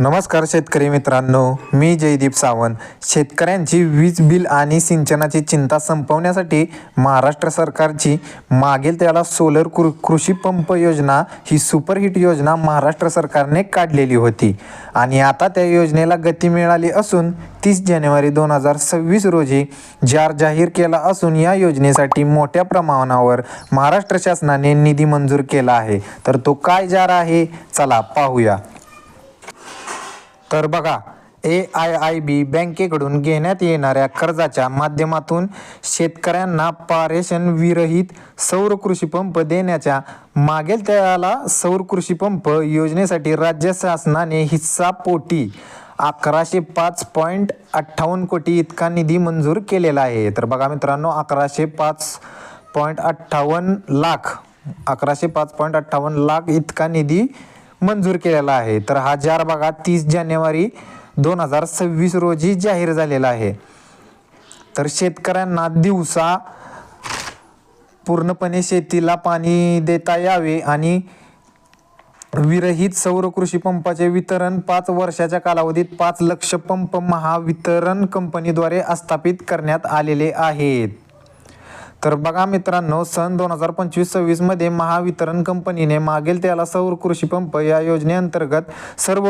नमस्कार शेतकरी मित्रांनो, मी जयदीप सावंत. शेतकऱ्यांची वीज बिल आणि सिंचनाची चिंता संपवण्यासाठी महाराष्ट्र सरकारची मागेल त्याला सोलर कृषी पंप योजना ही सुपरहिट योजना महाराष्ट्र सरकारने काढलेली होती आणि आता त्या योजनेला गती मिळाली असून 30 जानेवारी 2026 रोजी जार जाहीर केला असून या योजनेसाठी मोठ्या प्रमाणावर महाराष्ट्र शासनाने निधी मंजूर केला आहे. तर तो काय जार आहे, चला पाहूया. तर बघा, AIIB बँकेकडून घेण्यात येणाऱ्या कर्जाच्या माध्यमातून शेतकऱ्यांना पारेषण विरहित सौर कृषी पंप देण्याच्या मागेल त्याला सौर कृषी पंप योजनेसाठी राज्य शासनाने हिस्सापोटी 1105.58 कोटी इतका निधी मंजूर केलेला आहे. तर बघा मित्रांनो, 1105.58 लाख इतका निधी मंजूर केलेला आहे. तर हा जार बघा 30 जानेवारी 2026 रोजी जाहीर झालेला आहे. तर शेतकऱ्यांना दिवसा पूर्णपणे शेतीला पाणी देता यावे आणि विरहित सौर कृषी पंपाचे वितरण 5 वर्षाच्या कालावधीत 5 लक्ष पंप महावितरण कंपनीद्वारे स्थापित करण्यात आलेले आहेत. तर बघा मित्रांनो, सन 2025-26 मध्ये महावितरण कंपनीने मागेल त्याला सौर कृषी पंप या योजनेअंतर्गत सर्व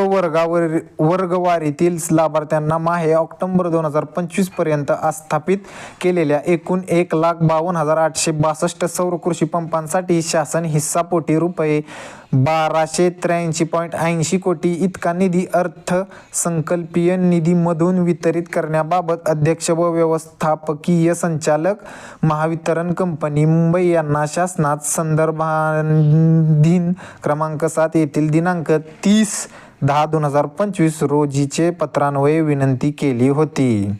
वर्गवारीतील लाभार्थ्यांना माहे ऑक्टोबर 2025 पर्यंत स्थापित केलेल्या एकूण 1,52,862 सौर कृषी पंपांसाठी शासन हिस्सापोटी रुपये 1283.80 कोटी इतका निधी अर्थसंकल्पीय निधीमधून वितरित करण्याबाबत अध्यक्ष व व्यवस्थापकीय संचालक महावितरण कंपनी मुंबई यांना शासनात संदर्भाधीन क्रमांक 7 येथील दिनांक 30/10/2025 रोजीचे पत्रान्वये विनंती केली होती.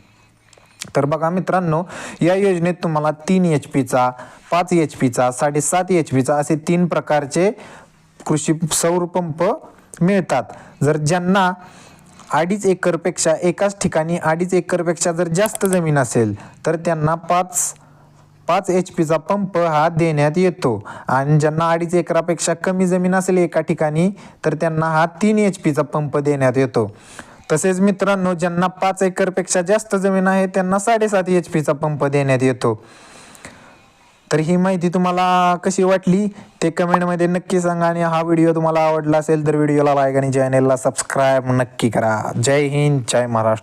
तर बघा मित्रांनो, या योजनेत तुम्हाला 3 HP चा, 5 HP चा, 7.5 HP चा असे 3 प्रकारचे कृषी सौर पंप मिळतात. जर ज्यांना 2.5 एकरपेक्षा एकाच ठिकाणी 2.5 एकरपेक्षा जर जास्त जमीन असेल तर त्यांना 5 HP चा पंप हा देण्यात येतो आणि ज्यांना 2.5 एकरापेक्षा कमी जमीन असेल एका ठिकाणी तर त्यांना हा 3 HP चा पंप देण्यात येतो. तसेच मित्रांनो, ज्यांना 5 एकरपेक्षा जास्त जमीन आहे त्यांना 7.5 HP चा पंप देण्यात येतो. तर ही माहिती तुम्हाला कशी वाटली ते कमेंटमध्ये नक्की सांगा आणि हा व्हिडिओ तुम्हाला आवडला असेल तर व्हिडिओला लाईक आणि चॅनेलला सबस्क्राईब नक्की करा. जय हिंद, जय महाराष्ट्र.